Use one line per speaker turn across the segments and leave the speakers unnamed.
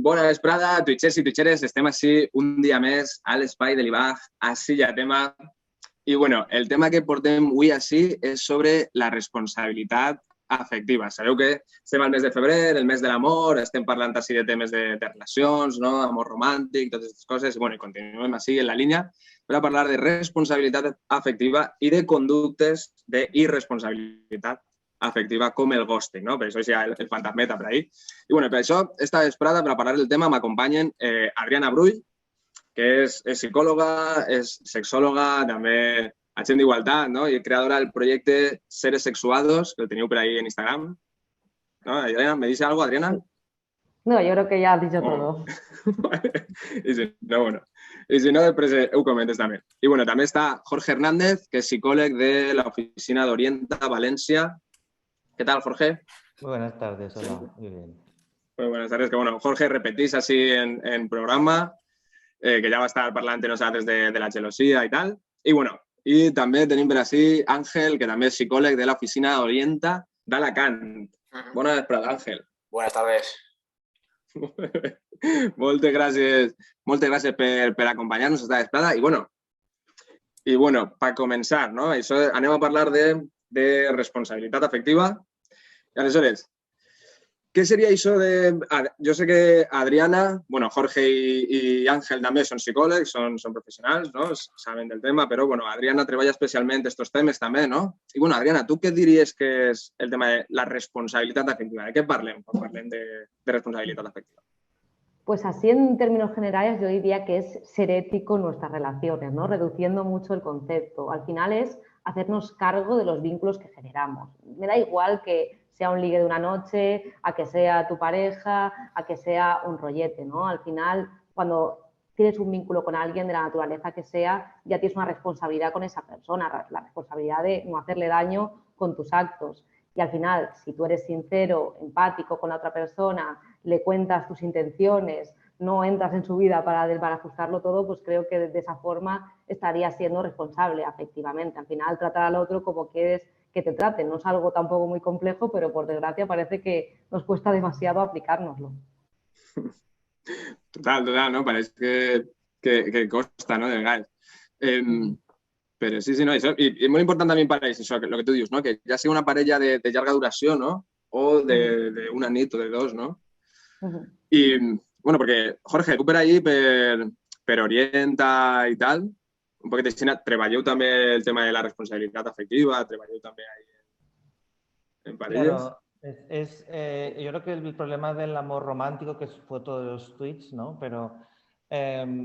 Bona vesprada, twitchers i twitcheres. Estem així un dia més a l'espai de l'IBAG, així ja tema. I bueno, el tema que portem avui així és sobre la responsabilitat afectiva. Sabeu que estem al mes de febrer, el mes de l'amor, estem parlant així de temes de relacions, no? Amor romàntic, totes aquestes coses. I bueno, continuem així en la línia per a parlar de responsabilitat afectiva i de conductes d'irresponsabilitat afectiva com el ghosting, no? Per això hi ha el fantasmeta per ahí. I bueno, per això, esta vesprada, per a parlar del tema, m'acompanyen Adriana Brull, que és psicòloga, és sexòloga, també agent d'igualtat, no? I creadora del projecte Seres Sexuados, que el teniu per ahí en Instagram. ¿No? Adriana, ¿me dice algo, Adriana?
No, yo creo que ya has dicho todo.
I si no, bueno. I si no, després ho comentes també. I bueno, també està Jorge Hernández, que és psicòleg de l'oficina d'Orienta, València. ¿Qué tal, Jorge?
Muy buenas tardes, hola, muy bien.
Muy buenas tardes, que bueno, Jorge repetís así en programa, que ja va estar parlant entre nosaltres de la gelosia i tal. I bueno, i també tenim per així Àngel, que també és psicòleg de l'oficina Orienta d'Alacant. Bona vesprada, Àngel.
Buenas tardes.
Moltes gràcies per acompanyar-nos esta vesprada. I bueno, per començar, no? Això, anem a parlar de responsabilitat afectiva. I aleshores, què seria això de... Jo sé que Adriana, bueno, Jorge i Àngel també són psicòlegs, són professionals, no? Saben del tema, però bueno, Adriana treballa especialment estos temes també, no? I bueno, Adriana, tu què diries que és el tema de la responsabilitat afectiva? De què parlem quan parlem de responsabilitat afectiva?
Pues así en términos generales yo diría que es ser ético en nuestras relaciones, ¿no? Reduciendo mucho el concepto. Al final es hacernos cargo de los vínculos que generamos. Me da igual que sea un ligue de una noche, a que sea tu pareja, a que sea un rollete, ¿no? Al final, cuando tienes un vínculo con alguien de la naturaleza que sea, ya tienes una responsabilidad con esa persona, la responsabilidad de no hacerle daño con tus actos. Y al final, si tú eres sincero, empático con la otra persona, le cuentas tus intenciones, no entras en su vida para ajustarlo todo, pues creo que de esa forma estarías siendo responsable afectivamente. Al final, tratar al otro como quieres que te traten. No es algo tampoco muy complejo, pero por desgracia parece que nos cuesta demasiado aplicárnoslo.
Total, ¿no? Parece que costa, ¿no? Del Però sí, no, això, i molt important també per això, el que tu dius, no? Que ja sigui una parella de llarga duració, no? O d'una nit o de dos, no? I, bueno, perquè, Jorge, tu per ahí, per Orienta i tal, un poquet així, treballeu també el tema de la responsabilitat afectiva, treballeu també ahí en parelles.
Claro, yo creo que el problema del amor romántico, que fue todos los tweets, ¿no? Pero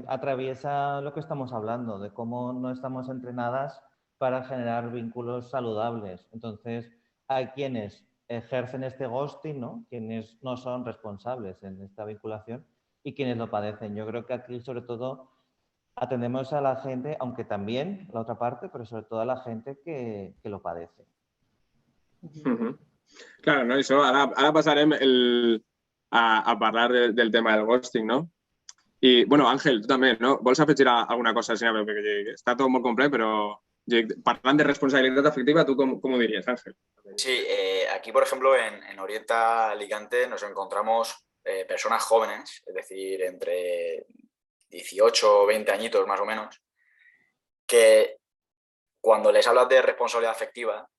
atraviesa lo que estamos hablando, de cómo no estamos entrenadas para generar vínculos saludables. Entonces, hay quienes ejercen este ghosting, ¿no? Quienes no son responsables en esta vinculación y quienes lo padecen. Yo creo que aquí, sobre todo, atendemos a la gente, aunque también la otra parte, pero sobre todo a la gente que lo padece.
Claro, no? Això, ara passarem a parlar del tema del ghosting, no? I, bueno, Àngel, tu també, no? Vols afegir alguna cosa? Perquè està tot molt complet, però parlant de responsabilitat afectiva, ¿tú cómo dirías, Ángel?
Sí, aquí, por ejemplo, en Orienta Alicante nos encontramos personas jóvenes, es decir, entre 18 o 20 añitos más o menos, que cuando les hablas de responsabilidad afectiva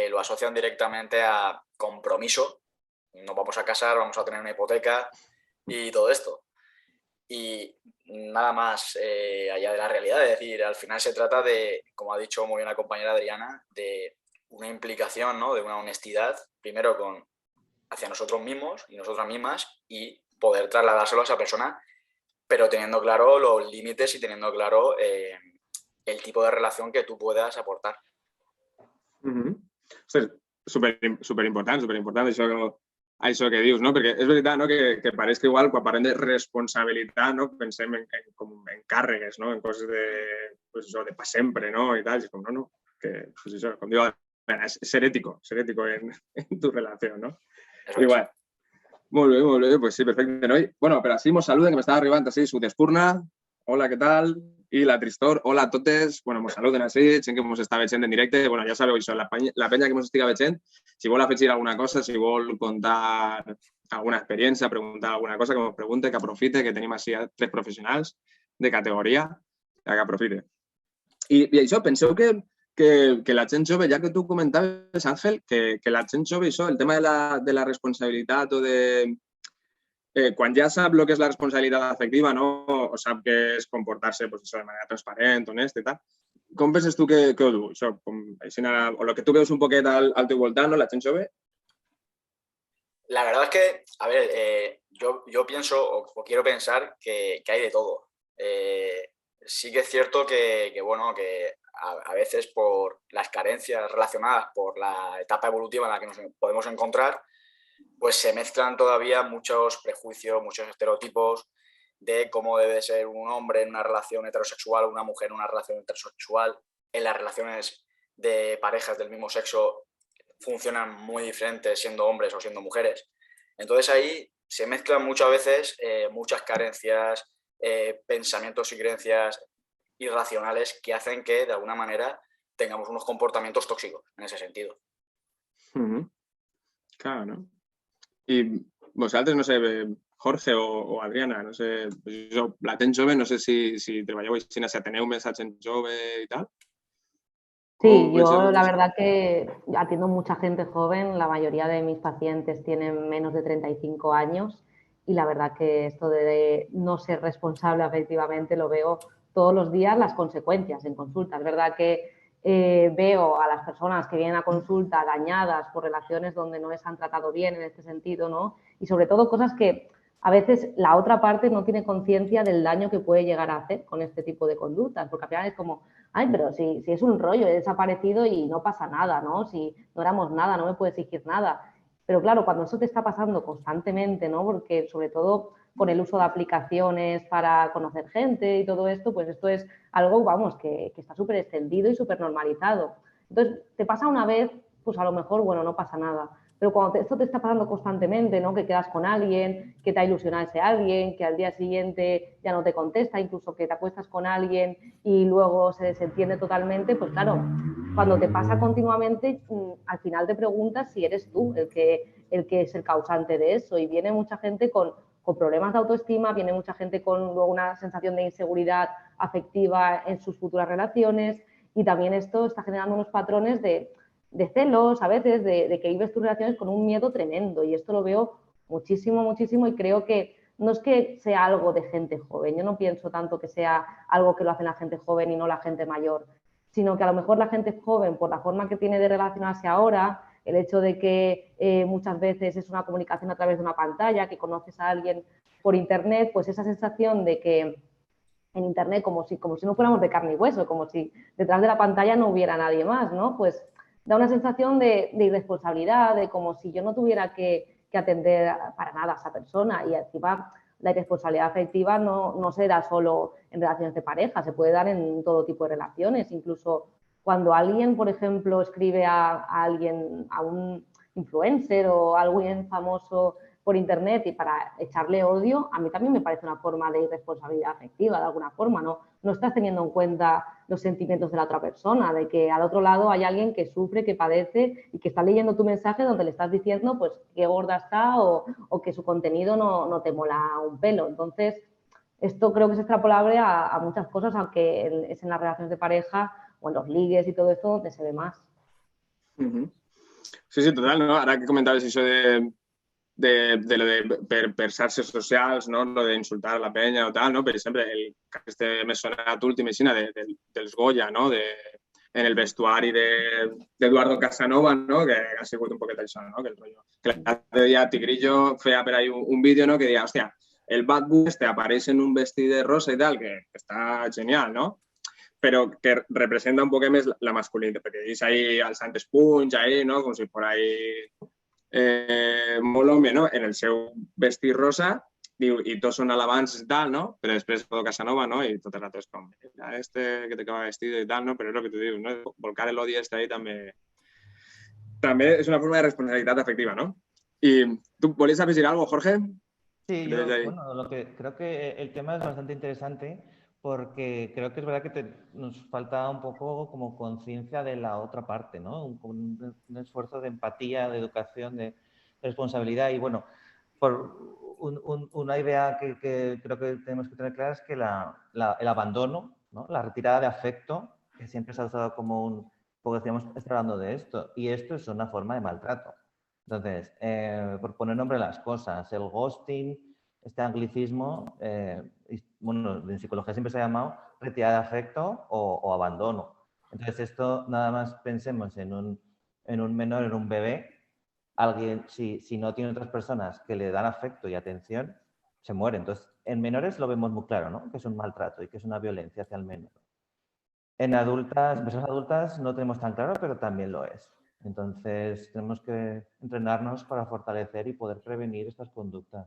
lo asocian directamente a compromiso. Nos vamos a casar, vamos a tener una hipoteca y todo esto. Y nada más allá de la realidad, es decir, al final se trata de, como ha dicho muy bien la compañera Adriana, de una implicación, ¿no? De una honestidad, primero hacia nosotros mismos y nosotras mismas, y poder trasladárselo a esa persona, pero teniendo claro los límites y teniendo claro el tipo de relación que tú puedas aportar.
Superimportant això que dius, no? Perquè és veritat, no? Que pareix que igual quan parlem de responsabilitat, no? Pensem en càrregues, no? En coses de pa sempre, no? I tal, i és com, no, que, pues això, com diu, ser ético en tu relació, no? Igual. Molt bé, pues sí, perfecte, no? Bueno, per així mos saluden, que m'estava arribant així, Sudespurna, hola, què tal? I la Tristor, hola a totes, bueno, mos saluden així, gent que mos està veient en directe, bueno, ja sabeu això, la penya que mos estiga veient, si vol afegir alguna cosa, si vol contar alguna experiencia, preguntar alguna cosa que me pregunte, que aprofite, que tenim així 3 professionals de categoria, que aprofite. I això, penseu que la gent jove, ja que tu comentaves, Àngel, que la gent jove, això, el tema de la responsabilitat o de... quan ja sap el que és la responsabilitat afectiva, no? O sap que és comportar-se pues, això, de manera transparent, honesta i tal, com penses tu que ho du? Això, o el que tu veus un poquet al teu voltant, no? La gent jove.
La verdad es que, a ver, yo pienso o quiero pensar que hay de todo. Sí que es cierto que bueno, que a veces por las carencias relacionadas por la etapa evolutiva en la que nos podemos encontrar, pues se mezclan todavía muchos prejuicios, muchos estereotipos de cómo debe ser un hombre en una relación heterosexual, una mujer en una relación heterosexual. En las relaciones de parejas del mismo sexo funcionan muy diferentes siendo hombres o siendo mujeres. Entonces ahí se mezclan muchas veces muchas carencias, pensamientos y creencias irracionales que hacen que de alguna manera tengamos unos comportamientos tóxicos en ese sentido.
Claro, ¿no? I vosaltres, no sé, Jorge o Adriana, no sé, jo, la gent jove, no sé si treballeu així, si ateneu més a gent jove i tal.
Sí, yo la verdad que atiendo mucha gente joven, la mayoría de mis pacientes tienen menos de 35 años y la verdad que esto de no ser responsable afectivamente lo veo todos los días las consecuencias en consulta. Es verdad que veo a las personas que vienen a consulta dañadas por relaciones donde no les han tratado bien en este sentido, ¿no? Y sobre todo cosas que a veces la otra parte no tiene conciencia del daño que puede llegar a hacer con este tipo de conductas, porque al final es como, ay, pero si es un rollo, he desaparecido y no pasa nada, ¿no? Si no éramos nada, no me puede exigir nada. Pero claro, cuando eso te está pasando constantemente, ¿no? Porque sobre todo con el uso de aplicaciones para conocer gente y todo esto, pues esto es algo, vamos, que está súper extendido y súper normalizado. Entonces, te pasa una vez, pues a lo mejor, bueno, no pasa nada. Pero cuando esto te está pasando constantemente, ¿no? Que quedas con alguien, que te ha ilusionado ese alguien, que al día siguiente ya no te contesta, incluso que te acuestas con alguien y luego se desentiende totalmente, pues claro, cuando te pasa continuamente, al final te preguntas si eres tú el que es el causante de eso. Y viene mucha gente con problemas de autoestima, viene mucha gente con luego una sensación de inseguridad afectiva en sus futuras relaciones y también esto está generando unos patrones de celos a veces, de que vives tus relaciones con un miedo tremendo y esto lo veo muchísimo, muchísimo y creo que no es que sea algo de gente joven, yo no pienso tanto que sea algo que lo hace la gente joven y no la gente mayor, sino que a lo mejor la gente joven, por la forma que tiene de relacionarse ahora, el hecho de que muchas veces es una comunicación a través de una pantalla, que conoces a alguien por internet, pues esa sensación de que en internet como si no fuéramos de carne y hueso, como si detrás de la pantalla no hubiera nadie más, ¿no? Pues da una sensación de irresponsabilidad, de como si yo no tuviera que atender para nada a esa persona y encima la irresponsabilidad afectiva no se da solo en relaciones de pareja, se puede dar en todo tipo de relaciones, incluso cuando alguien, por ejemplo, escribe a alguien, a un influencer o a alguien famoso por internet y para echarle odio, a mí también me parece una forma de irresponsabilidad afectiva, de alguna forma, no estás teniendo en cuenta los sentimientos de la otra persona, de que al otro lado hay alguien que sufre, que padece y que está leyendo tu mensaje donde le estás diciendo pues qué gorda está o que su contenido no te mola un pelo. Entonces, esto creo que es extrapolable a muchas cosas, aunque es en las relaciones de pareja o en los ligues y todo eso donde se ve más.
Sí, total, no? Ara que comentaves això de lo de per xarxes socials, no? Lo de insultar a la penya o tal, no? Per exemple, el que este més sonat últim, així, dels Goya, no? En el vestuari d'Eduardo Casanova, no? Que ha sigut un poquet això, no? Que el rotllo. Que l'altre dia Tigrillo feia per ahí un vídeo, no? Que deia, hòstia, el Bad Bunny este apareix en un vestit de rosa i tal, que està genial, no? Però que representa un poc més la masculinitat, perquè és ahí alçant espunys, ahí, no? Com si fos ahí molt home, no? En el seu vestit rosa, diu, i tots són alabants i tal, no? Però després Eduardo Casanova, no? I tot el rato és com, este que te acaba vestido i tal, no? Però és el que tu dius, no? Volcar l'odi este ahí també és una forma de responsabilitat afectiva, no? I tu volies afegir algo, Jorge?
Sí, yo, bueno, creo que el tema es bastante interesante porque creo que es verdad que nos falta un poco como conciencia de la otra parte, ¿no? Un esfuerzo de empatía, de educación, de responsabilidad y bueno, una idea que creo que tenemos que tener clara es que el abandono, ¿no? La retirada de afecto, que siempre se ha usado como porque decíamos, está hablando de esto, y esto es una forma de maltrato. Entonces, por poner nombre a las cosas, el ghosting, este anglicismo, bueno, en psicología siempre se ha llamado retirada de afecto o abandono. Entonces, esto nada más pensemos en un menor, en un bebé, alguien, si no tiene otras personas que le dan afecto y atención, se muere. Entonces, en menores lo vemos muy claro, ¿no? Que es un maltrato y que es una violencia hacia el menor. En personas adultas no tenemos tan claro, pero también lo es. Entonces, tenemos que entrenarnos para fortalecer y poder prevenir estas conductas.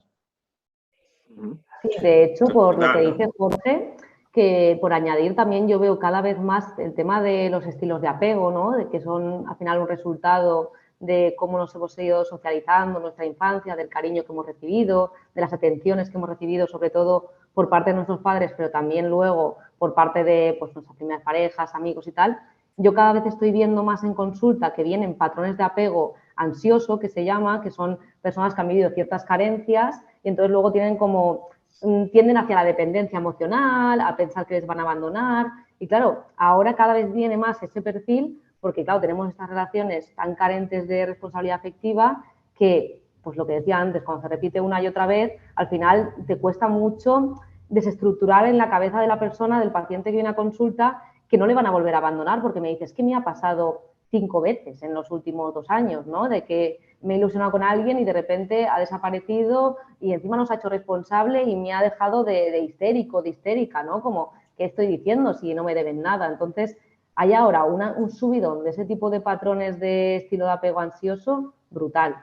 Sí, de hecho, por lo que
Total, ¿no?
dice Jorge, que por añadir también yo veo cada vez más el tema de los estilos de apego, ¿no? De que son al final un resultado de cómo nos hemos ido socializando en nuestra infancia, del cariño que hemos recibido, de las atenciones que hemos recibido, sobre todo por parte de nuestros padres, pero también luego por parte de pues, nuestras primeras parejas, amigos y tal. Yo cada vez estoy viendo más en consulta que vienen patrones de apego ansioso, que se llama, que son personas que han vivido ciertas carencias y entonces luego tienden hacia la dependencia emocional, a pensar que les van a abandonar. Y claro, ahora cada vez viene más ese perfil porque, claro, tenemos estas relaciones tan carentes de responsabilidad afectiva que, pues lo que decía antes, cuando se repite una y otra vez, al final te cuesta mucho desestructurar en la cabeza de la persona, del paciente que viene a consulta, que no le van a volver a abandonar, porque me dices, es que me ha pasado 5 veces en los últimos 2 años, ¿no? De que me he ilusionado con alguien y de repente ha desaparecido y encima nos ha hecho responsable y me ha dejado de histérico, de histérica, ¿no? Como, ¿qué estoy diciendo si no me deben nada? Entonces, hay ahora un subidón de ese tipo de patrones de estilo de apego ansioso brutal.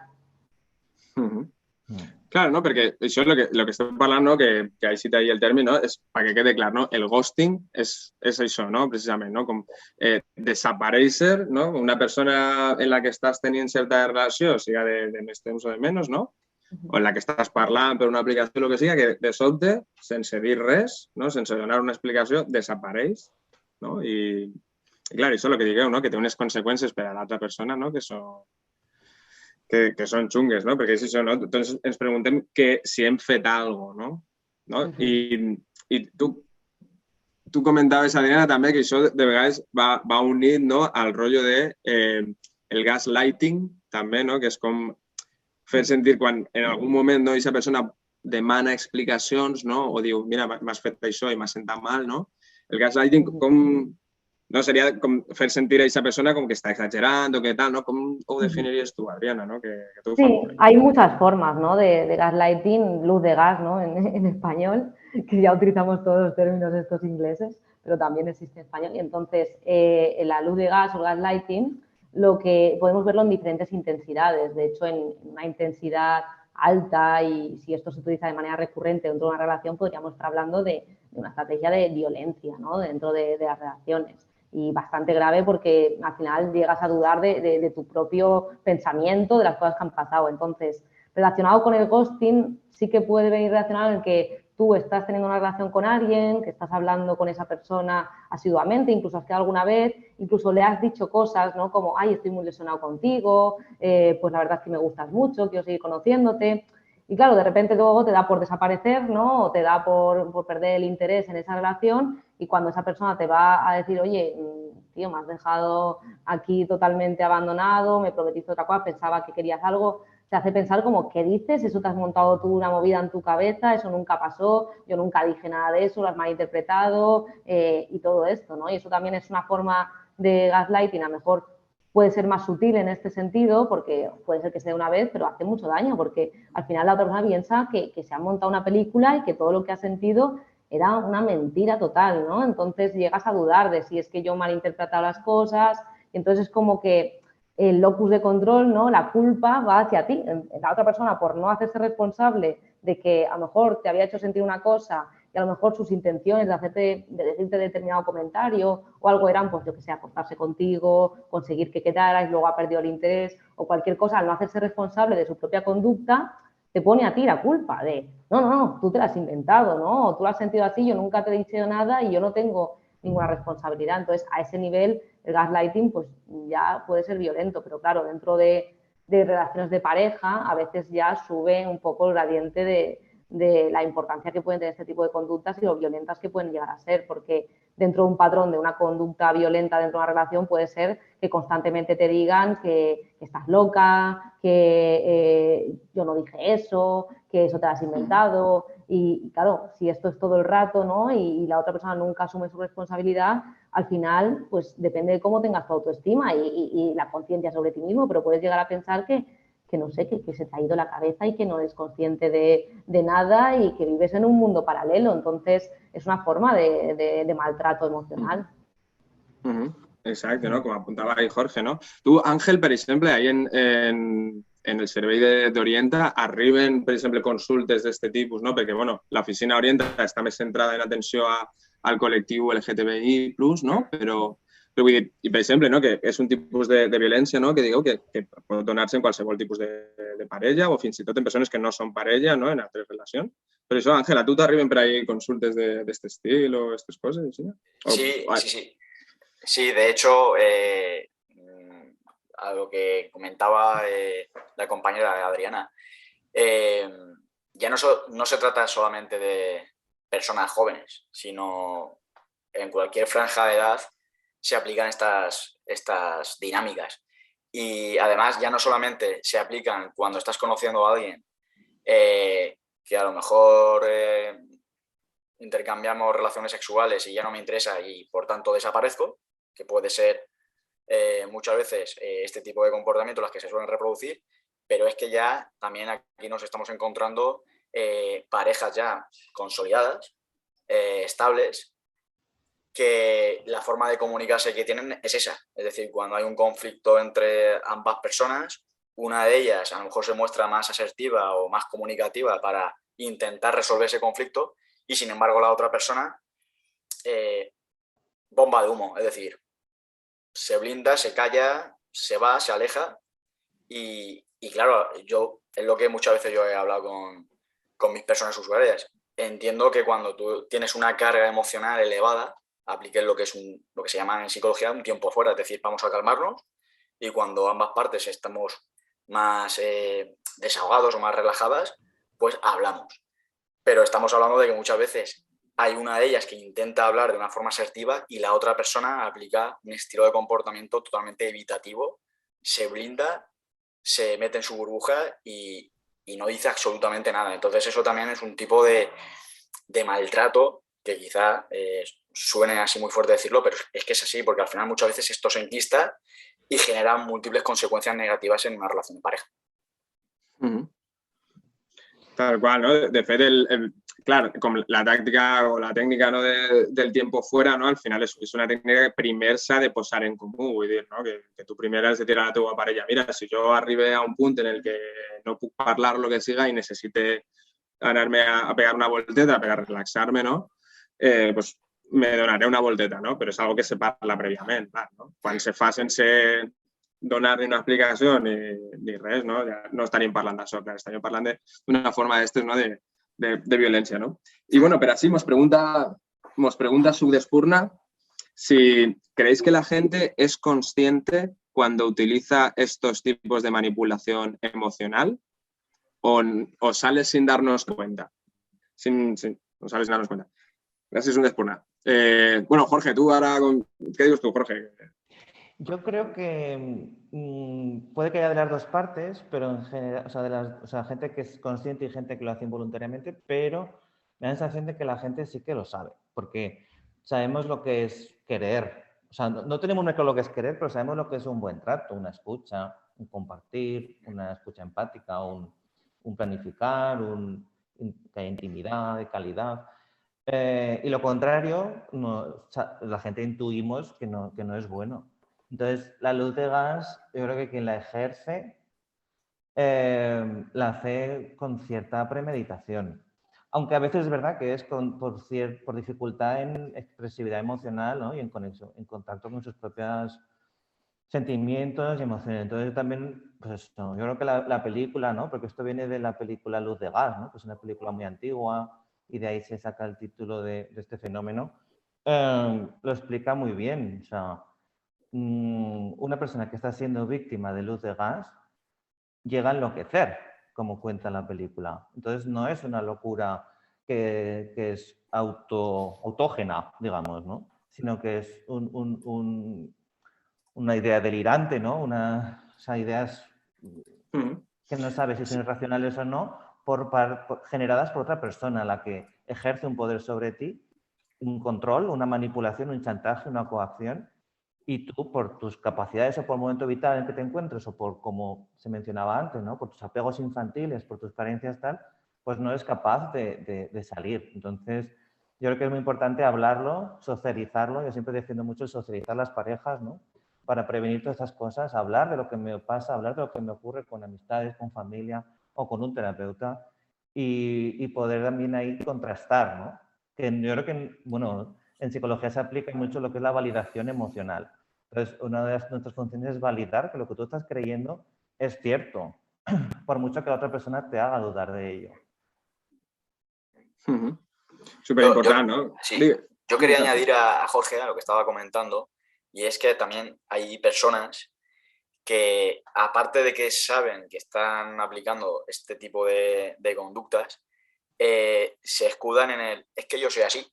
Claro, no? Perquè això és el que estem parlant, no? que ahí cita ahí el terme, no? És perquè quede clar, no? El ghosting és això, no? Precisament, no? Com desaparèixer, no? Una persona en la que estàs tenint certa relació, siga de més temps o de menys, no? O en la que estàs parlant per una aplicació o el que siga, que de sobte, sense dir res, no? Sense donar una explicació, desapareix, no? I clar, això és el que digueu, no? Que té unes conseqüències per a l'altra persona, no? Que són xungues, no? Perquè és això, no? Doncs ens preguntem si hem fet alguna cosa, no? I tu comentaves, Adriana, també que això de vegades va unit, no? Al rotllo de el gaslighting, també, no? Que és com fer sentir quan en algun moment, no? Aquesta persona demana explicacions, no? O diu, mira, m'has fet això i m'ha sentat mal, no? El gaslighting, com... No, sería fer sentir a esa persona como que está exagerando, que tal, ¿no? ¿Cómo lo definirías tú, Adriana, ¿no? Que tú
sí, hay muchas formas, ¿no? De gaslighting, luz de gas, ¿no? En español, que ya utilizamos todos los términos estos ingleses, pero también existe en español. Y entonces, la luz de gas o gaslighting, lo que podemos verlo en diferentes intensidades. De hecho, en una intensidad alta, y si esto se utiliza de manera recurrente dentro de una relación, podríamos estar hablando de una estrategia de violencia, ¿no? Dentro de las relaciones. Y bastante grave porque al final llegas a dudar de tu propio pensamiento, de las cosas que han pasado. Entonces, relacionado con el ghosting, sí que puede venir relacionado en que tú estás teniendo una relación con alguien, que estás hablando con esa persona asiduamente, incluso has quedado alguna vez, incluso le has dicho cosas, ¿no? Como, ay, estoy muy ilusionado contigo, pues la verdad es que me gustas mucho, quiero seguir conociéndote. Y claro, de repente luego te da por desaparecer, ¿no? O te da por perder el interés en esa relación y cuando esa persona te va a decir, oye, tío, me has dejado aquí totalmente abandonado, me prometiste otra cosa, pensaba que querías algo, te hace pensar como, ¿qué dices? Eso te has montado tú una movida en tu cabeza, eso nunca pasó, yo nunca dije nada de eso, lo has malinterpretado y todo esto, ¿no? Y eso también es una forma de gaslighting, a lo mejor puede ser más sutil en este sentido, porque puede ser que sea una vez, pero hace mucho daño, porque al final la otra persona piensa que se ha montado una película y que todo lo que ha sentido era una mentira total, ¿no? Entonces llegas a dudar de si es que yo he malinterpretado las cosas, y entonces es como que el locus de control, ¿no? La culpa va hacia ti. La otra persona, por no hacerse responsable de que a lo mejor te había hecho sentir una cosa y a lo mejor sus intenciones de decirte determinado comentario o algo eran, pues yo que sé, acostarse contigo, conseguir que quedaras, luego ha perdido el interés o cualquier cosa, al no hacerse responsable de su propia conducta, te pone a ti la culpa de, no, tú te la has inventado, ¿no? Tú lo has sentido así, yo nunca te he dicho nada y yo no tengo ninguna responsabilidad. Entonces, a ese nivel, el gaslighting, pues ya puede ser violento, pero claro, dentro de de relaciones de pareja, a veces ya sube un poco el gradiente de la importancia que pueden tener este tipo de conductas y lo violentas que pueden llegar a ser, porque dentro de un patrón de una conducta violenta dentro de una relación puede ser que constantemente te digan que estás loca, que yo no dije eso, que eso te lo has inventado. Y claro, si esto es todo el rato, ¿no? Y la otra persona nunca asume su responsabilidad, al final, pues depende de cómo tengas tu autoestima y la conciencia sobre ti mismo, pero puedes llegar a pensar que no sé, que se te ha ido la cabeza y que no eres consciente de nada y que vives en un mundo paralelo. Entonces, es una forma de maltrato emocional.
Exacte, no? Com apuntava ahí Jorge, no? Tu, Àngel, per exemple, ahí en el servei d'Orienta arriben, per exemple, consultes d'aquest tipus, no? Perquè, bueno, l'oficina Orienta està més centrada en atenció al col·lectiu LGTBI+, no? Però vull dir, i per exemple, no? Que és un tipus de violència, no? Que digueu que pot donar-se en qualsevol tipus de parella o fins i tot en persones que no són parella, no? En altres relacions. Per això, Àngel, a tu t'arriben per ahí consultes d'aquest estil o aquestes coses? ¿Sí?
Sí. Sí, de hecho, a lo que comentaba la compañera Adriana, ya no se trata solamente de personas jóvenes, sino en cualquier franja de edad se aplican estas dinámicas. Y además ya no solamente se aplican cuando estás conociendo a alguien que a lo mejor intercambiamos relaciones sexuales y ya no me interesa y por tanto desaparezco, que puede ser muchas veces este tipo de comportamientos las que se suelen reproducir, pero es que ya también aquí nos estamos encontrando parejas ya consolidadas, estables, que la forma de comunicarse que tienen es esa. Es decir, cuando hay un conflicto entre ambas personas, una de ellas a lo mejor se muestra más asertiva o más comunicativa para intentar resolver ese conflicto y sin embargo la otra persona bomba de humo, es decir, se blinda, se calla, se va, se aleja y claro, es lo que muchas veces yo he hablado con mis personas usuarias. Entiendo que cuando tú tienes una carga emocional elevada, apliques lo que se llama en psicología un tiempo fuera, es decir, vamos a calmarnos y cuando ambas partes estamos más desahogados o más relajadas, pues hablamos. Pero estamos hablando de que muchas veces hay una de ellas que intenta hablar de una forma asertiva y la otra persona aplica un estilo de comportamiento totalmente evitativo, se blinda, se mete en su burbuja y no dice absolutamente nada. Entonces eso también es un tipo de maltrato que quizá suene así muy fuerte decirlo, pero es que es así, porque al final muchas veces esto se enquista y genera múltiples consecuencias negativas en una relación de pareja.
Tal qual, no? De fet, clar, com la tàctica o la tècnica no, del tiempo fuera, no? Al final és una tècnica que primer s'ha de posar en comú, vull dir, no? Que tu primer has de tirar a la teva parella. Mira, si jo arribe a un punt en el que no puc parlar lo que siga i necessite anar-me a pegar una volteta per a relaxar-me, no? Pues me donaré una volteta, no? Però és algo que se parla prèviament, clar, no? Quan se fa sense donar ni una explicació ni res, no? Ja no estaríem parlant d'això, clar, estaríem parlant d'una forma no? de violència, no? I, bueno, per així mos pregunta Suc d'Espurna si creéis que la gente es consciente cuando utiliza estos tipos de manipulación emocional o sale sin darnos cuenta. O sale sin darnos cuenta. Gracias, Suc d'Espurna. Bueno, Jorge, tú ahora, ¿qué dices tú, Jorge?
Yo creo que puede que haya de las dos partes, pero en general, o sea, gente que es consciente y gente que lo hace involuntariamente, pero me da la sensación de que la gente sí que lo sabe, porque sabemos lo que es querer. O sea, no tenemos muy claro lo que es querer, pero sabemos lo que es un buen trato, una escucha, un compartir, una escucha empática, un planificar, que haya intimidad, de calidad. Y lo contrario, la gente intuimos que no es bueno. Entonces, la luz de gas, yo creo que quien la ejerce la hace con cierta premeditación. Aunque a veces es verdad que es por dificultad en expresividad emocional, ¿no? Y en contacto con sus propios sentimientos y emociones. Entonces también, pues yo creo que la película, ¿no? Porque esto viene de la película Luz de gas, ¿no? Que es una película muy antigua y de ahí se saca el título de este fenómeno. Lo explica muy bien. O sea, una persona que está siendo víctima de luz de gas llega a enloquecer, como cuenta la película. Entonces no es una locura que es autógena, digamos, ¿no? Sino que es una idea delirante, ¿no? O sea, ideas que no sabes si son irracionales o no, generadas por otra persona, la que ejerce un poder sobre ti, un control, una manipulación, un chantaje, una coacción, y tú, por tus capacidades o por el momento vital en el que te encuentres o por, como se mencionaba antes, ¿no? Por tus apegos infantiles, por tus carencias tal, pues no eres capaz de salir. Entonces, yo creo que es muy importante hablarlo, socializarlo. Yo siempre defiendo mucho socializar las parejas, ¿no? Para prevenir todas estas cosas, hablar de lo que me pasa, hablar de lo que me ocurre con amistades, con familia o con un terapeuta y poder también ahí contrastar, ¿no? Que yo creo que, bueno, en psicología se aplica mucho lo que es la validación emocional. Entonces, una de nuestras funciones es validar que lo que tú estás creyendo es cierto, por mucho que la otra persona te haga dudar de ello.
Súper importante, ¿no?
Sí, yo quería añadir a Jorge a lo que estaba comentando, y es que también hay personas que, aparte de que saben que están aplicando este tipo de conductas, se escudan en el, es que yo soy así,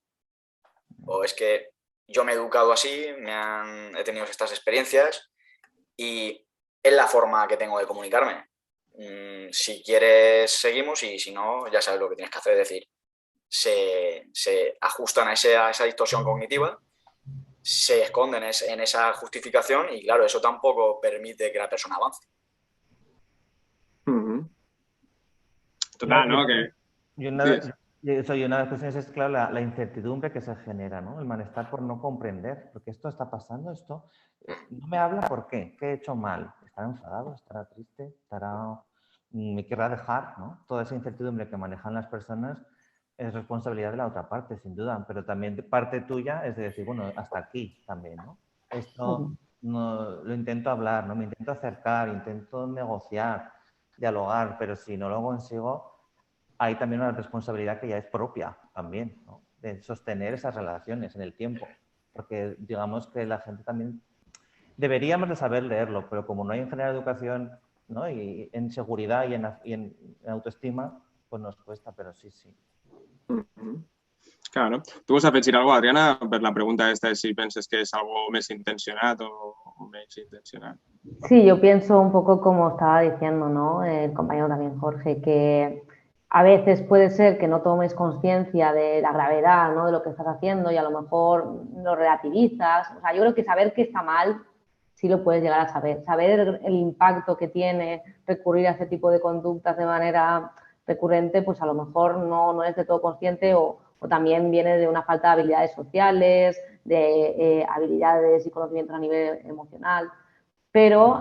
o es que yo me he educado así, he tenido estas experiencias y es la forma que tengo de comunicarme. Si quieres, seguimos, y si no, ya sabes lo que tienes que hacer. Es decir, se ajustan a esa distorsión cognitiva, se esconden en esa justificación y, claro, eso tampoco permite que la persona avance.
Total, ¿no?
Y una de las cuestiones es, claro, la incertidumbre que se genera, ¿no? El malestar por no comprender, porque esto está pasando, esto no me habla, ¿por qué? ¿Qué he hecho mal? ¿Estará enfadado? ¿Estará triste? ¿Me querrá dejar? ¿No? Toda esa incertidumbre que manejan las personas es responsabilidad de la otra parte, sin duda, pero también de parte tuya es de decir, bueno, hasta aquí también, ¿no? Esto no, lo intento hablar, ¿no? Me intento acercar, intento negociar, dialogar, pero si no lo consigo, hay también una responsabilidad que ya es propia también, ¿no? De sostener esas relaciones en el tiempo, porque digamos que la gente también deberíamos de saber leerlo, pero como no hay en general educación, ¿no? Y en seguridad y en autoestima, pues nos cuesta, pero sí.
Clar, no? Tu vols afegir alguna cosa, Adriana, per la pregunta esta de si penses que és algo més intencionat o menys intencionat?
Sí, yo pienso un poco como estaba diciendo, ¿no? El compañero también, Jorge, que a veces puede ser que no tomes conciencia de la gravedad, ¿no? De lo que estás haciendo y a lo mejor lo relativizas. O sea, yo creo que saber que está mal sí lo puedes llegar a saber. Saber el impacto que tiene recurrir a ese tipo de conductas de manera recurrente, pues a lo mejor no eres de todo consciente o también viene de una falta de habilidades sociales, de habilidades y conocimientos a nivel emocional. Pero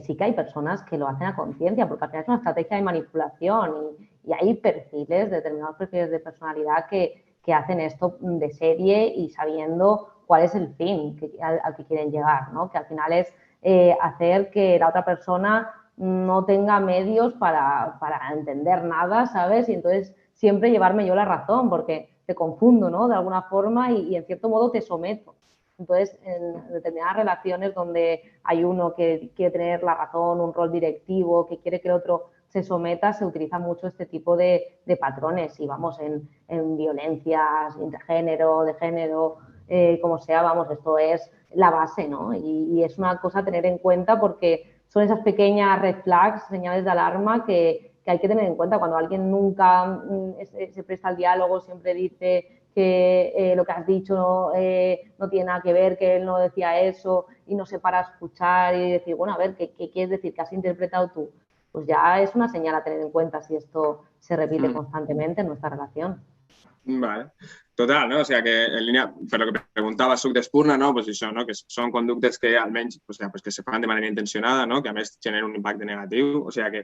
sí que hay personas que lo hacen a conciencia, porque al final es una estrategia de manipulación y hay perfiles, determinados perfiles de personalidad que hacen esto de serie y sabiendo cuál es el fin al que quieren llegar, ¿no? Que al final es hacer que la otra persona no tenga medios para entender nada, ¿sabes? Y entonces siempre llevarme yo la razón, porque te confundo, ¿no? De alguna forma y en cierto modo te someto. Entonces, en determinadas relaciones donde hay uno que quiere tener la razón, un rol directivo, que quiere que el otro se someta, se utiliza mucho este tipo de patrones. Y vamos, en violencias intergénero, de género, como sea, vamos, esto es la base, ¿no? Y es una cosa a tener en cuenta porque son esas pequeñas red flags, señales de alarma que hay que tener en cuenta cuando alguien nunca se presta al diálogo, siempre dice que lo que has dicho no tiene nada que ver, que él no decía eso y no se para a escuchar y decir, bueno, a ver, ¿qué quieres decir? ¿Qué has interpretado tú? Pues ya es una señal a tener en cuenta si esto se repite constantemente en nuestra relación.
Vale. Total, no? O sigui que en línia, per lo que preguntava Suc d'Espurna, no? Pues això, no? Que són conductes que almenys pues que se fan de manera intencionada, no? Que a més generen un impacte negatiu. O sigui que,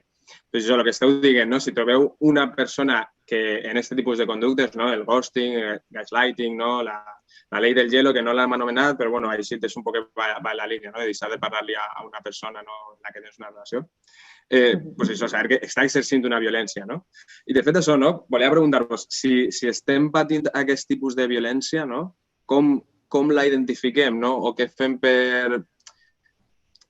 pues això, el que esteu dient, no? Si trobeu una persona que en aquest tipus de conductes, no? El ghosting, el gaslighting, no? La ley del hielo, que no l'hem anomenat, però bueno, així és un poc va en la línia, no? De deixar de parlar-li a una persona, no? En la que tens una relació. Pues això, saber que està exercint una violència, no? I de fet això, no? Volia preguntar-vos, si estem patint aquest tipus de violència, no? Com la identifiquem, no? O què fem per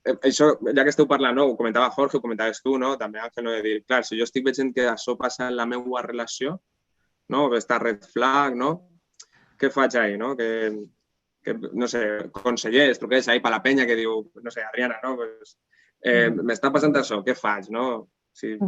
això, ja que esteu parlant, no? Ho comentava Jorge, ho comentaves tu, no? També Àngel, no? De dir, clar, si jo estic veient que això passa en la meva relació, no? Aquesta red flag, no? Què faig ahí, no? Que no sé, consellers, truqués ahí per la penya que diu, no sé, Adriana, no? Pues, m'està passant això, què faig, no? Sí.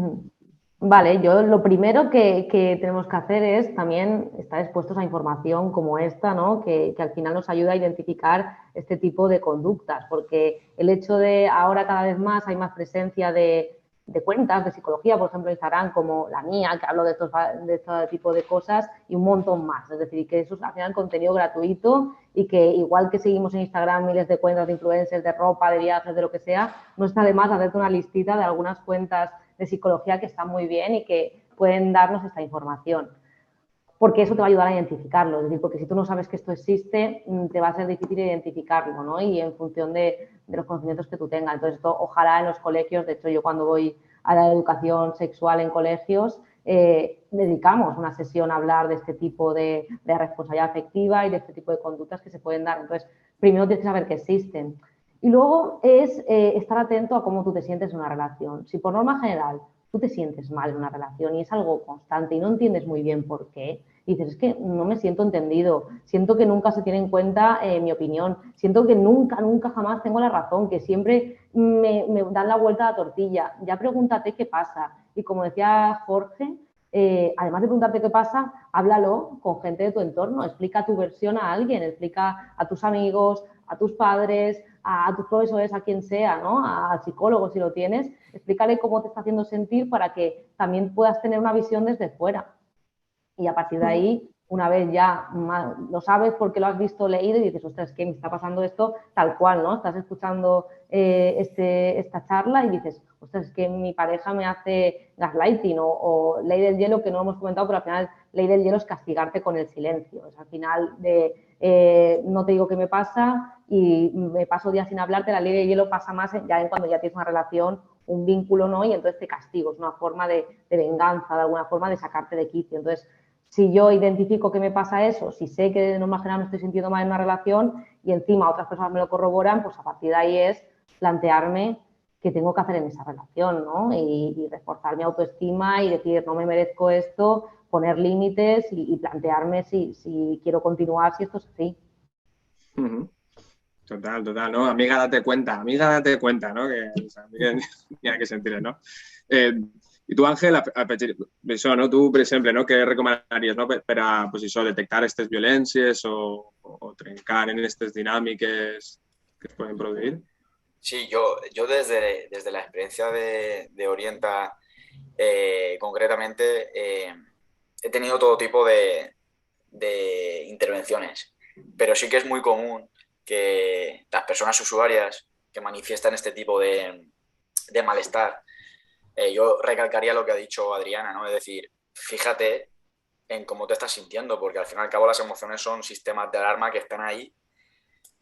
Vale, yo lo primero que tenemos que hacer es también estar expuestos a información como esta, ¿no? Que al final nos ayuda a identificar este tipo de conductas, porque el hecho de ahora cada vez más hay más presencia de cuentas de psicología, por ejemplo, Instagram, como la mía, que hablo de este tipo de cosas y un montón más. Es decir, que eso es al final contenido gratuito y que igual que seguimos en Instagram miles de cuentas de influencers, de ropa, de viajes, de lo que sea, no está de más hacerte una listita de algunas cuentas de psicología que están muy bien y que pueden darnos esta información. Porque eso te va a ayudar a identificarlo. Es decir, porque si tú no sabes que esto existe, te va a ser difícil identificarlo, ¿no? Y en función de los conocimientos que tú tengas. Entonces, esto ojalá en los colegios, de hecho, yo cuando voy a la educación sexual en colegios, dedicamos una sesión a hablar de este tipo de responsabilidad afectiva y de este tipo de conductas que se pueden dar. Entonces, primero tienes que saber que existen. Y luego es estar atento a cómo tú te sientes en una relación. Si por norma general tú te sientes mal en una relación y es algo constante y no entiendes muy bien por qué, y dices, es que no me siento entendido, siento que nunca se tiene en cuenta mi opinión, siento que nunca jamás tengo la razón, que siempre me dan la vuelta a la tortilla, ya pregúntate qué pasa. Y como decía Jorge, además de preguntarte qué pasa, háblalo con gente de tu entorno, explica tu versión a alguien, explica a tus amigos, a tus padres, a tus profesores, a quien sea, ¿no? Al psicólogo si lo tienes, explícale cómo te está haciendo sentir para que también puedas tener una visión desde fuera. Y a partir de ahí, una vez ya lo sabes porque lo has visto, leído y dices, ostras, es que me está pasando esto tal cual, ¿no? Estás escuchando esta charla y dices, ostras, es que mi pareja me hace gaslighting o ley del hielo, que no hemos comentado, pero al final ley del hielo es castigarte con el silencio. Es al final de no te digo qué me pasa y me paso días sin hablarte, la ley del hielo pasa más ya cuando ya tienes una relación, un vínculo, ¿no? Y entonces te castigo, es una forma de venganza, de alguna forma de sacarte de quicio. Entonces, si yo identifico que me pasa eso, si sé que de norma general me estoy sintiendo mal en una relación y encima otras personas me lo corroboran, pues a partir de ahí es plantearme qué tengo que hacer en esa relación, ¿no? Y reforzar mi autoestima y decir, no me merezco esto, poner límites y plantearme si quiero continuar, si esto es así.
Total, ¿no? Amiga, date cuenta, ¿no? Que, o sea, mira que sentir, ¿no? I tu, Àngel, això, no? Tu, per exemple, no? Què recomanaries, no? Per a, pues, això, detectar aquestes violències o trencar en aquestes dinàmiques que es pueden producir?
Sí, yo desde la experiencia de Orienta, concretamente, he tenido todo tipo de intervenciones, pero sí que es muy común que las personas usuarias que manifiestan este tipo de malestar, yo recalcaría lo que ha dicho Adriana, ¿no? Es decir, fíjate en cómo te estás sintiendo, porque al fin y al cabo las emociones son sistemas de alarma que están ahí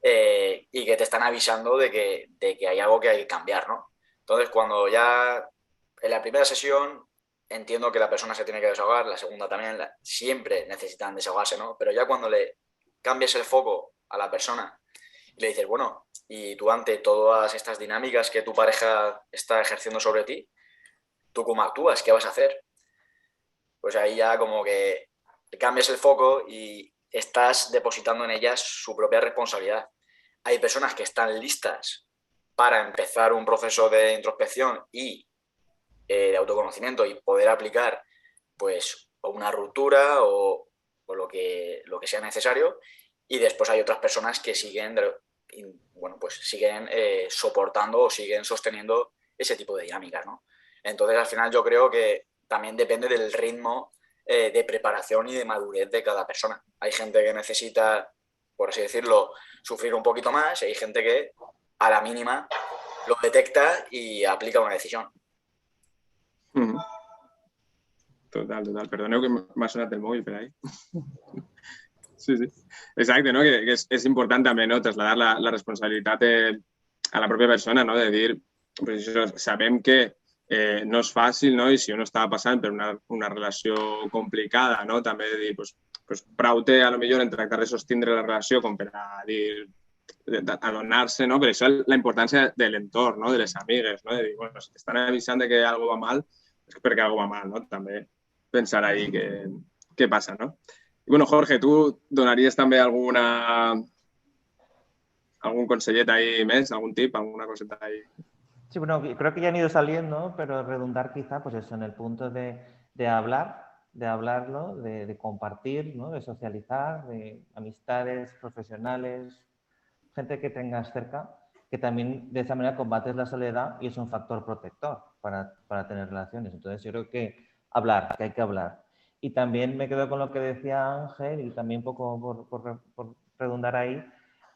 y que te están avisando de que hay algo que hay que cambiar, ¿no? Entonces, cuando ya en la primera sesión entiendo que la persona se tiene que desahogar, la segunda también, siempre necesitan desahogarse, ¿no? Pero ya cuando le cambies el foco a la persona y le dices, bueno, y tú ante todas estas dinámicas que tu pareja está ejerciendo sobre ti, ¿tú cómo actúas? ¿Qué vas a hacer? Pues ahí ya como que cambias el foco y estás depositando en ellas su propia responsabilidad. Hay personas que están listas para empezar un proceso de introspección y de autoconocimiento y poder aplicar pues una ruptura o lo que sea necesario, y después hay otras personas que siguen, bueno, pues siguen soportando o siguen sosteniendo ese tipo de dinámicas, ¿no? Entonces, al final yo creo que también depende del ritmo de preparación y de madurez de cada persona. Hay gente que necesita, por así decirlo, sufrir un poquito más, y hay gente que a la mínima lo detecta y aplica una decisión.
Total. Perdoneu que m'ha sonat el mòbil per ahí. Sí. Exacte, no? Que és important també, no? Trasladar la responsabilitat a la pròpia persona, no? De dir, pues això, sabem que no és fàcil, no? I si uno està passant per una relació complicada, no? També de dir, pues prou té, a lo millor, en tractar de sostindre la relació com per a dir adonar-se, no? Per això la importància de l'entorn, no? De les amigues, no? De dir, bueno, si t'estan avisant de que algo va mal, és perquè algo va mal, no? També pensar ahí què passa, no? I, bueno, Jorge, tu donaries també algun consellet ahí més, algun tip, alguna coseta ahí?
Sí, bueno, creo que ya han ido saliendo, pero redundar quizá, pues eso, en el punto de hablar, de hablarlo, de compartir, ¿no? De socializar, de amistades profesionales, gente que tengas cerca, que también de esa manera combates la soledad y es un factor protector para tener relaciones. Entonces yo creo que hablar, que hay que hablar. Y también me quedo con lo que decía Ángel y también un poco por redundar ahí,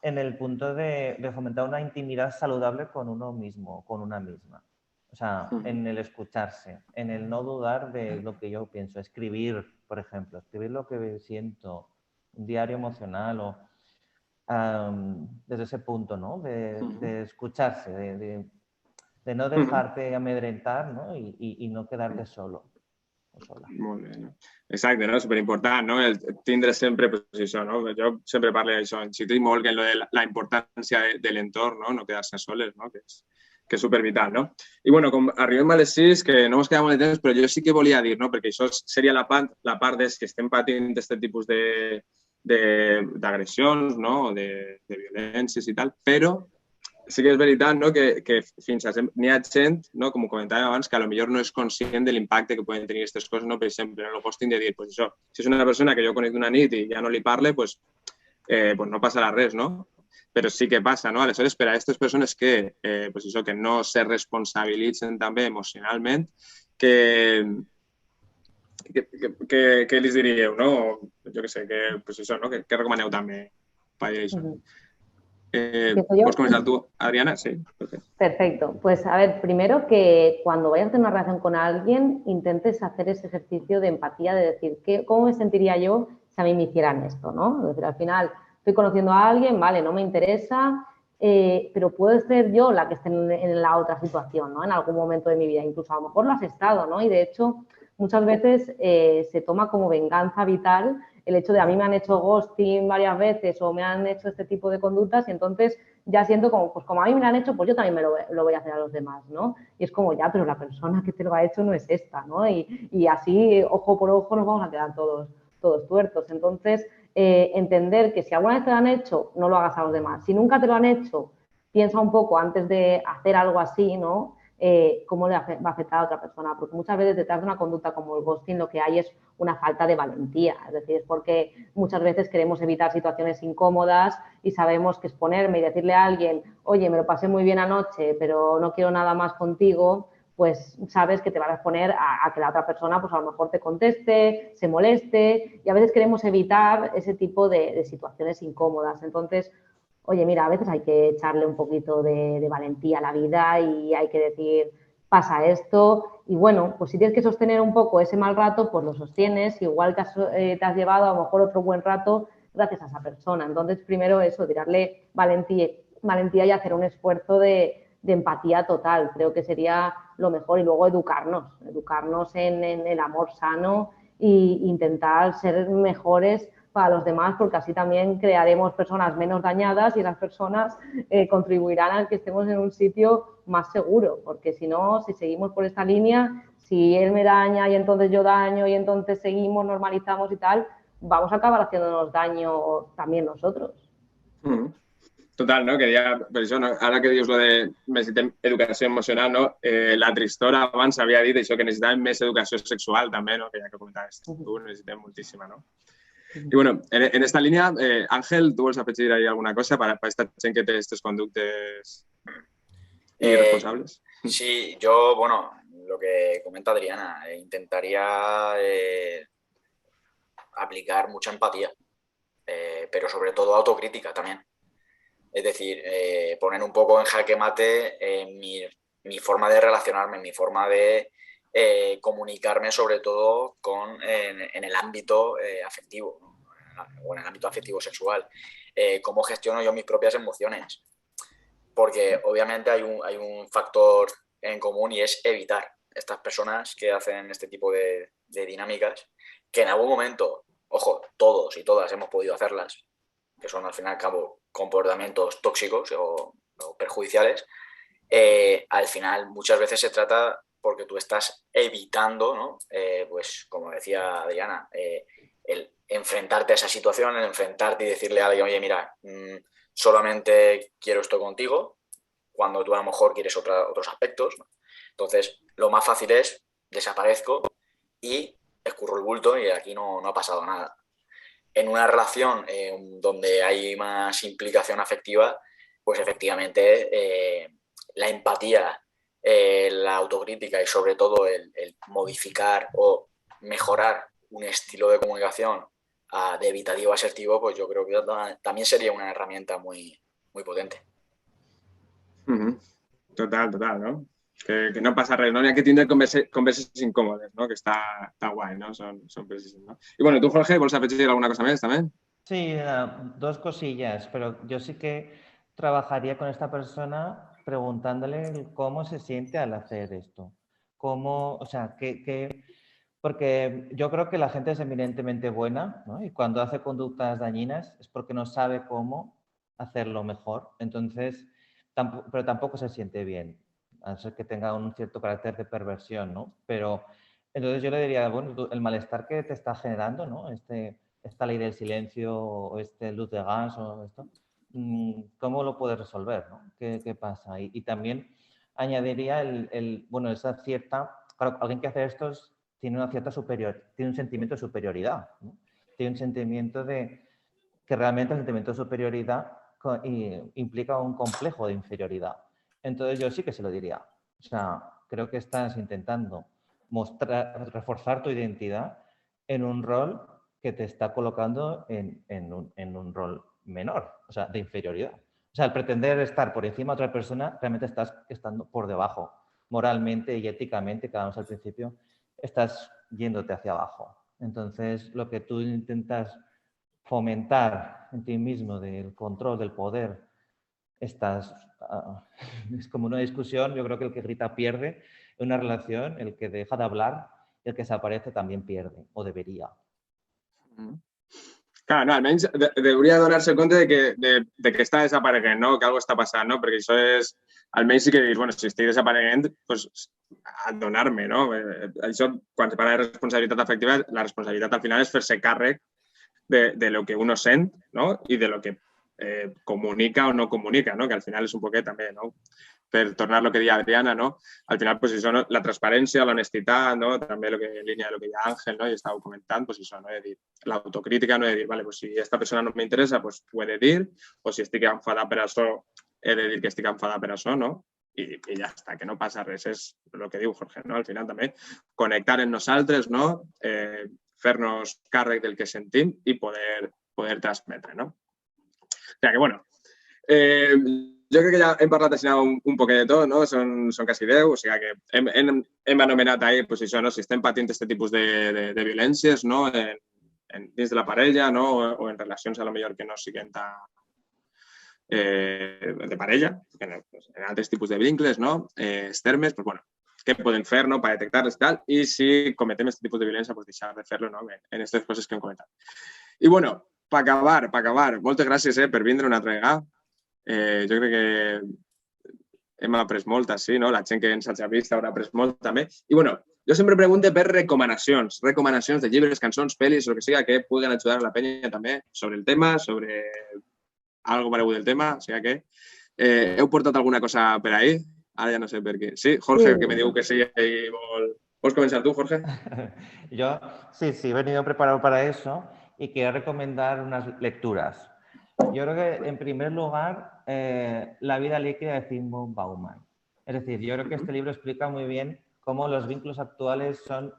en el punto de fomentar una intimidad saludable con uno mismo, con una misma. O sea, en el escucharse, en el no dudar de lo que yo pienso. Escribir, por ejemplo, escribir lo que siento, un diario emocional o desde ese punto, ¿no? De escucharse, de no dejarte amedrentar, ¿no? Y no quedarte solo o sola.
Molt bé, no? Exacte, no? Superimportant, no? El tindre sempre, pues, això, no? Jo sempre parlo d'això, insistir molt en la importància de l'entorn, no? No quedar-se soles, no? Que és supervital, no? I, bueno, com arribem a les 6, que no ens queda molt de temps, però jo sí que volia dir, no? Perquè això seria la part dels que estem patint aquest tipus d'agressions, no? De violències i tal, però sí que és veritat, no? que fins a n'hi ha gent, no? Com ho comentàvem abans, que potser no és conscient de l'impacte que poden tenir aquestes coses, no? Per exemple, el ghosting de dir, pues això, si és una persona que jo conec d'una nit i ja no li parle, pues no passarà res, no? Però sí que passa, no? Aleshores, per a aquestes persones que, pues això, que no se responsabilitzen també emocionalment, què li diríeu, no? Jo què sé, pues això, no? Què recomaneu també per això? ¿Puedes comenzar tú, Adriana? Sí.
Perfecto. Pues a ver, primero que cuando vayas a tener una relación con alguien, intentes hacer ese ejercicio de empatía, de decir, ¿cómo me sentiría yo si a mí me hicieran esto, ¿no? Es decir, al final estoy conociendo a alguien, vale, no me interesa, pero puedo ser yo la que esté en la otra situación, ¿no? En algún momento de mi vida, incluso a lo mejor lo has estado, ¿no? Y de hecho, muchas veces se toma como venganza vital el hecho de a mí me han hecho ghosting varias veces o me han hecho este tipo de conductas y entonces ya siento como, pues como a mí me lo han hecho, pues yo también lo voy a hacer a los demás, ¿no? Y es como, ya, pero la persona que te lo ha hecho no es esta, ¿no? Y así, ojo por ojo, nos vamos a quedar todos tuertos. Entonces, entender que si alguna vez te lo han hecho, no lo hagas a los demás. Si nunca te lo han hecho, piensa un poco antes de hacer algo así, ¿no? Cómo le va a afectar a otra persona, porque muchas veces detrás de una conducta como el ghosting lo que hay es una falta de valentía, es decir, es porque muchas veces queremos evitar situaciones incómodas y sabemos que exponerme y decirle a alguien, oye, me lo pasé muy bien anoche, pero no quiero nada más contigo, pues sabes que te vas a exponer a que la otra persona pues a lo mejor te conteste, se moleste y a veces queremos evitar ese tipo de situaciones incómodas. Entonces, oye, mira, a veces hay que echarle un poquito de valentía a la vida y hay que decir, pasa esto. Y bueno, pues si tienes que sostener un poco ese mal rato, pues lo sostienes. Igual te has llevado a lo mejor otro buen rato gracias a esa persona. Entonces, primero eso, tirarle valentía y hacer un esfuerzo de empatía total. Creo que sería lo mejor. Y luego educarnos en el amor sano e intentar ser mejores para los demás, porque así también crearemos personas menos dañadas y las personas contribuirán a que estemos en un sitio más seguro, porque si no, si seguimos por esta línea, si él me daña y entonces yo daño y entonces seguimos, normalizamos y tal, vamos a acabar haciéndonos daño también nosotros.
Total, no? Que ja, per això, no? Ara que dius lo de necessitem educació emocional, no? La Tristora abans havia dit això, que necessitàvem més educació sexual també, no? Que ja que comentaves tu, necessitem moltíssima, no? Y bueno, en esta línea, Ángel, ¿tú vas a afegir ahí alguna cosa para esta gente que tiene estos conductos irresponsables?
Sí, yo, bueno, lo que comenta Adriana, intentaría aplicar mucha empatía, pero sobre todo autocrítica también. Es decir, poner un poco en jaque mate mi forma de relacionarme, mi forma de comunicarme sobre todo en el ámbito afectivo, ¿no? O en el ámbito afectivo sexual. Cómo gestiono yo mis propias emociones. Porque obviamente hay un factor en común y es evitar estas personas que hacen este tipo de dinámicas, que en algún momento, ojo, todos y todas hemos podido hacerlas, que son al fin y al cabo comportamientos tóxicos o perjudiciales, al final muchas veces se trata porque tú estás evitando, ¿no? Pues como decía Adriana, el enfrentarte a esa situación, el enfrentarte y decirle a alguien, oye, mira, solamente quiero esto contigo, cuando tú a lo mejor quieres otros aspectos, ¿no? Entonces, lo más fácil es desaparezco y escurro el bulto y aquí no ha pasado nada. En una relación donde hay más implicación afectiva, pues efectivamente la empatía, la autocrítica y sobre todo el modificar o mejorar un estilo de comunicación de evitativo a asertivo, pues yo creo que también sería una herramienta muy, muy potente.
Total, ¿no? Que no pasa res, no hay que tener conversaciones incómodas, ¿no? Que está guay, ¿no? Son precisos, ¿no? Y bueno, tú, Jorge, ¿vols afegir alguna cosa más también?
Sí, dos cosillas, pero yo sí que trabajaría con esta persona preguntándole cómo se siente al hacer esto. Cómo, o sea, porque yo creo que la gente es eminentemente buena, ¿no? Y cuando hace conductas dañinas es porque no sabe cómo hacerlo mejor. Entonces, pero tampoco se siente bien, a no ser que tenga un cierto carácter de perversión, ¿no? Pero entonces yo le diría, bueno, el malestar que te está generando, ¿no? Esta ley del silencio o este luz de gas o esto, ¿cómo lo puedes resolver, ¿no? ¿Qué pasa? Y también añadiría bueno, esa cierta, claro, alguien que hace esto tiene una cierta tiene un sentimiento de superioridad, ¿no? Tiene un sentimiento que realmente el sentimiento de superioridad implica un complejo de inferioridad. Entonces yo sí que se lo diría. O sea, creo que estás intentando reforzar tu identidad en un rol que te está colocando en un rol menor, o sea, de inferioridad. O sea, al pretender estar por encima de otra persona, realmente estás estando por debajo. Moralmente y éticamente, que hablábamos al principio, estás yéndote hacia abajo. Entonces, lo que tú intentas fomentar en ti mismo del control del poder, es como una discusión. Yo creo que el que grita pierde en una relación, el que deja de hablar, el que desaparece también pierde, o debería.
Clar, no, almenys hauria de donar-se compte de que està desapareguent, no? Que algo està passant, no? Perquè això és... Almenys sí que dir, bueno, si estic desapareguent, doncs adonar-me, no? Això, quan se parla de responsabilitat afectiva, la responsabilitat al final és fer-se càrrec de lo que uno sent, no? I de lo que comunica o no comunica, no? Que al final és un poquet també, no? Per tornar a lo que deia Adriana, no? Al final, pues això, no? La transparència, l'honestitat, no? També lo que, en línia de lo que deia Àngel, no? I estava comentant, pues això, no? De dir, l'autocrítica, no? De dir, vale, pues si esta persona no m'interessa, pues ho he de dir, o si estic enfadat per això, he de dir que estic enfadat per això, no? I ja està, que no passa res. És el que diu Jorge, no? Al final també connectar en nosaltres, no? Fer-nos càrrec del que sentim i poder transmetre, no? O sigui que, bueno, jo crec que ja hem parlat així un poquet de tot, no? Són quasi 10, o sigui que hem anomenat ahir, pues això, no? Si estem patint aquest tipus de violències, no? Dins de la parella, no? O en relacions a lo millor que no siguin de parella, en altres tipus de vincles, no? Els termes, pues bueno, què podem fer, no? Per detectar-les i tal, i si cometem aquest tipus de violència, pues deixar de fer-lo, no? En aquestes coses que hem comentat. I bueno, per acabar, moltes gràcies per vindre una altra vegada. Jo crec que hem après molt, sí, no? La gent que ens hagi vist haurà après molt també. I bueno, jo sempre pregunto per recomanacions de llibres, cançons, pel·lis, o el que sigui, que puguen ajudar a la penya també sobre el tema, sobre algo paregut del tema. O sigui que heu portat alguna cosa per ahí? Ara ja no sé per què. Sí, Jorge, que me diu que sí. ¿Puedes comenzar tú, Jorge?
Yo sí, he venido preparado para eso y quiero recomendar unas lecturas. Yo creo que, en primer lugar, La vida líquida de Zygmunt Bauman. Es decir, yo creo que este libro explica muy bien cómo los vínculos actuales son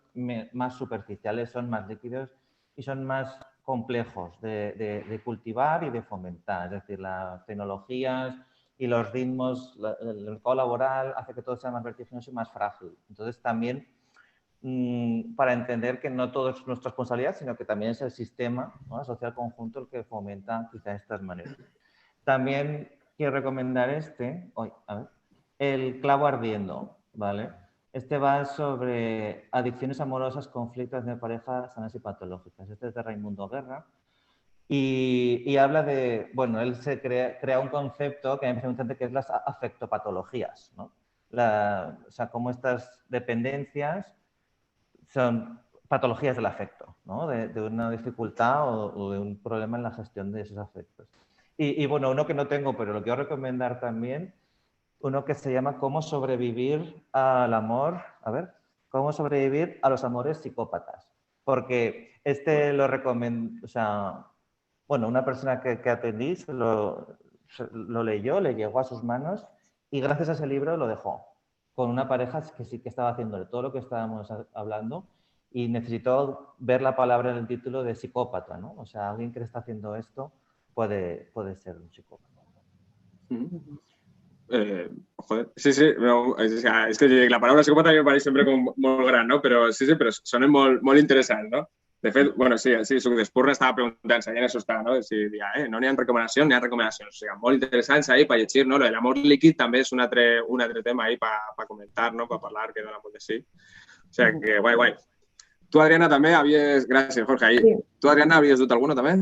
más superficiales, son más líquidos y son más complejos de cultivar y de fomentar. Es decir, las tecnologías y los ritmos, el mercado laboral hace que todo sea más vertiginoso y más frágil. Entonces, también para entender que no todo es nuestra responsabilidad, sino que también es el sistema, ¿no? social conjunto el que fomenta quizá estas maneras. También quiero recomendar El clavo ardiendo, ¿vale? Este va sobre adicciones amorosas, conflictos de pareja sanas y patológicas. Este es de Raimundo Guerra Y habla de, bueno, él se crea un concepto que a mí me parece muy interesante, que es las afectopatologías, ¿no? O sea, cómo estas dependencias son patologías del afecto, ¿no? De una dificultad o de un problema en la gestión de esos afectos. Y bueno, uno que no tengo, pero lo quiero recomendar también, uno que se llama Cómo sobrevivir al amor, a ver, cómo sobrevivir a los amores psicópatas. Porque este lo recomiendo, o sea, bueno, una persona que atendí lo leyó, le llegó a sus manos y gracias a ese libro lo dejó con una pareja que sí que estaba haciendo todo lo que estábamos hablando y necesitó ver la palabra en el título de psicópata, ¿no? O sea, alguien que le está haciendo esto puede ser un psicópata.
Joder, sí, sí, o sea, és que la paraula psicòpata a mi me pareix sempre com molt gran, no? Però sí, sí, però sonen molt interessants, no? De fet, bueno, sí, Suc d'Espurna estava preguntant-se, i en això està, no? Si dia, no n'hi ha recomanacions, n'hi ha recomanacions. O sigui, molt interessants ahí per llegir, no? Lo de l'amor líquid també és un altre tema ahí per comentar, no? Per parlar, que dona molt de sí. O sigui, que guai, guai. Tu, Adriana, també havies... Gràcies, Jorge, ahí.
Sí.
Tu, Adriana, havies dut alguno també?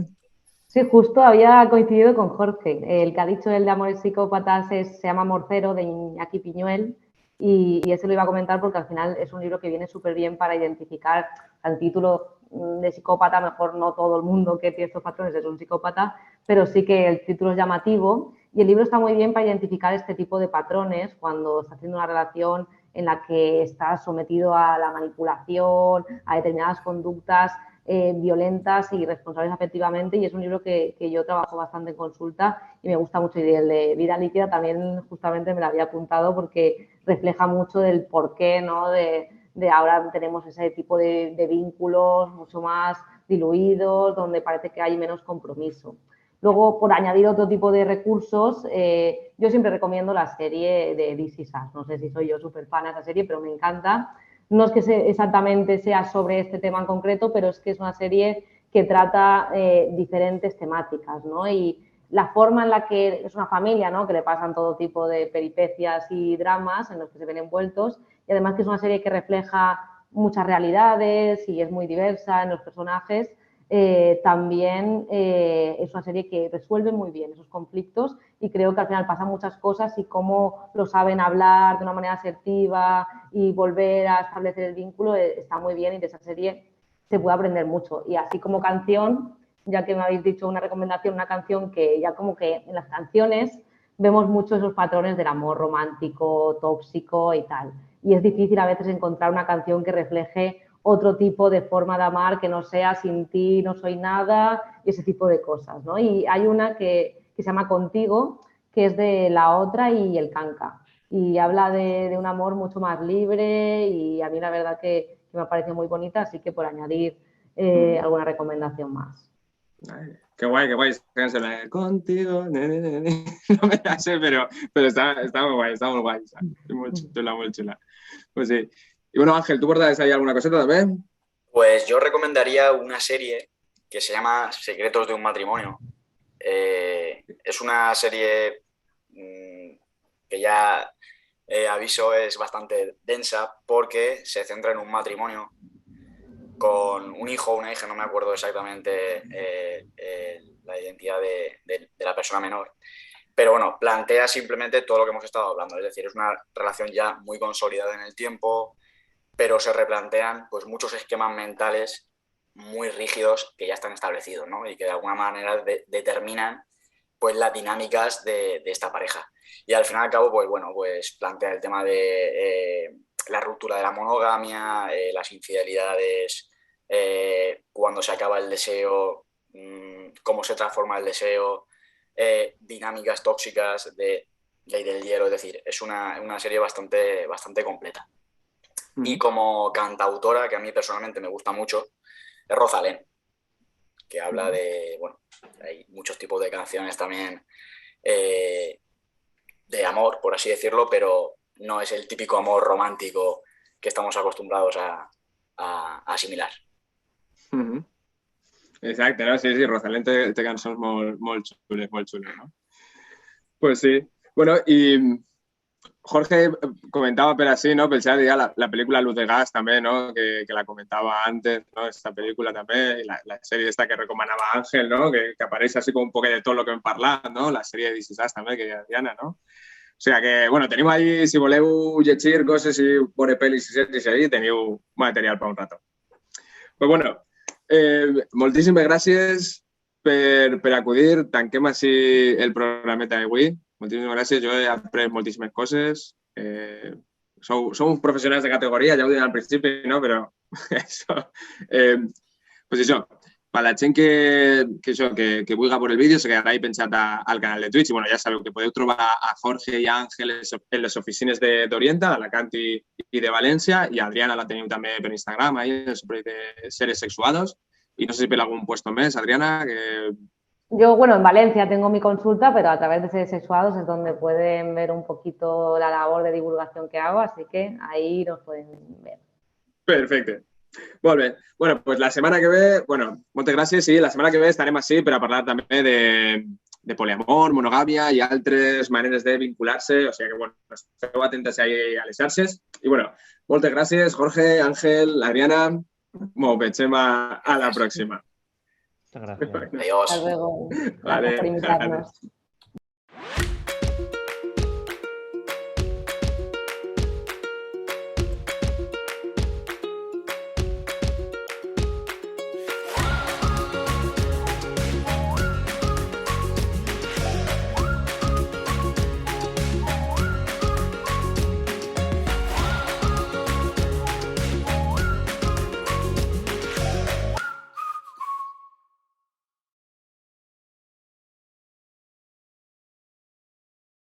Sí, justo había coincidido con Jorge. El que ha dicho el de Amores Psicópatas se llama Morcero, de Iñaki Piñuel, y ese lo iba a comentar porque al final es un libro que viene súper bien para identificar al título de psicópata. Mejor no todo el mundo que tiene estos patrones es un psicópata, pero sí que el título es llamativo y el libro está muy bien para identificar este tipo de patrones cuando estás haciendo una relación en la que estás sometido a la manipulación, a determinadas conductas violentas y responsables afectivamente, y es un libro que yo trabajo bastante en consulta y me gusta mucho. Y el de Vida Líquida también justamente me lo había apuntado porque refleja mucho del porqué, ¿no? de ahora tenemos ese tipo de vínculos mucho más diluidos, donde parece que hay menos compromiso. Luego, por añadir otro tipo de recursos, yo siempre recomiendo la serie de This Is Us. No sé si soy yo súper fan de esa serie, pero me encanta. No es que exactamente sea sobre este tema en concreto, pero es que es una serie que trata diferentes temáticas, ¿no? Y la forma en la que es una familia, ¿no? Que le pasan todo tipo de peripecias y dramas en los que se ven envueltos, y además que es una serie que refleja muchas realidades y es muy diversa en los personajes. También es una serie que resuelve muy bien esos conflictos y creo que al final pasan muchas cosas y cómo lo saben hablar de una manera asertiva y volver a establecer el vínculo está muy bien, y de esa serie se puede aprender mucho. Y así como canción, ya que me habéis dicho una recomendación, una canción que ya como que en las canciones vemos mucho esos patrones del amor romántico, tóxico y tal. Y es difícil a veces encontrar una canción que refleje otro tipo de forma de amar que no sea sin ti, no soy nada, y ese tipo de cosas, ¿no? Y hay una que se llama Contigo, que es de La Otra y El Canca, y habla de un amor mucho más libre, y a mí la verdad que me ha parecido muy bonita, así que por añadir alguna recomendación más.
Ay, qué guay, qué guay. Contigo, no me la sé, pero está muy guay. Muy chula, muy chula. Pues sí. Y bueno, Ángel, ¿tú portas ahí alguna coseta también?
Pues yo recomendaría una serie que se llama Secretos de un matrimonio. Es una serie que ya aviso es bastante densa porque se centra en un matrimonio con un hijo o una hija, no me acuerdo exactamente la identidad de la persona menor. Pero bueno, plantea simplemente todo lo que hemos estado hablando, es decir, es una relación ya muy consolidada en el tiempo, pero se replantean pues muchos esquemas mentales muy rígidos que ya están establecidos, ¿no? Y que de alguna manera determinan pues las dinámicas de esta pareja. Y al fin y al cabo, pues bueno, pues plantea el tema de la ruptura de la monogamia, las infidelidades, cuando se acaba el deseo, cómo se transforma el deseo, dinámicas tóxicas de Ley del Hielo, es decir, es una serie bastante completa. Y como cantautora, que a mí personalmente me gusta mucho, es Rosalén, que habla de, bueno, hay muchos tipos de canciones también de amor, por así decirlo, pero no es el típico amor romántico que estamos acostumbrados a asimilar.
Exacte, no? Sí, Rosalén té cançons molt xules, no? Pues sí. Bueno, i Jorge comentava per així, no? Pensava ja la pel·lícula Luz de Gas també, no? Que la comentava antes, ¿no? Esta pel·lícula també, i la sèrie esta que recomanava Àngel, no? Que apareix així com un poc de tot el que hem parlat, no? La sèrie de This Is Us també, que hi ha Diana, no? O sigui que, bueno, tenim ahí, si voleu llegir coses i veure pel·lis i sèries ahí, teniu material per un rato. Pues bueno, moltíssimes gràcies per acudir. Tanquem així el programeta d'avui. Moltíssimes gràcies. Jo he après moltíssimes coses. Sou uns professionals de categoria, ja ho deia al principi, no? Però això... Pues això, per la gent que vulgui veure el vídeo, se quedarà ahí penjat al canal de Twitch. I bueno, ja sabeu que podeu trobar a Jorge i a Àngel en les oficines d'Orienta, d'Alacant i de València, i a Adriana la teniu també per Instagram, ahí, en el subreddit de Seres Sexuados. Y no sé si per algún puesto més, Adriana, que...
Yo, bueno, en Valencia tengo mi consulta, pero a través de Seres Sexuados es donde pueden ver un poquito la labor de divulgación que hago, así que ahí nos pueden ver.
Perfecte. Molt bé. Bueno, pues la setmana que ve, bueno, moltes gràcies, sí, la setmana que ve estarem així per a parlar també de poliamor, monogàmia i altres maneres de vincular-se, o sigui que, bueno, esteu atentes ahí a les xarxes. I, bueno, moltes gràcies, Jorge, Àngel, Adriana. Nos vemos a la próxima.
Muchas gracias.
Adiós.
Hasta luego.
Vale,
Gracias por invitarnos.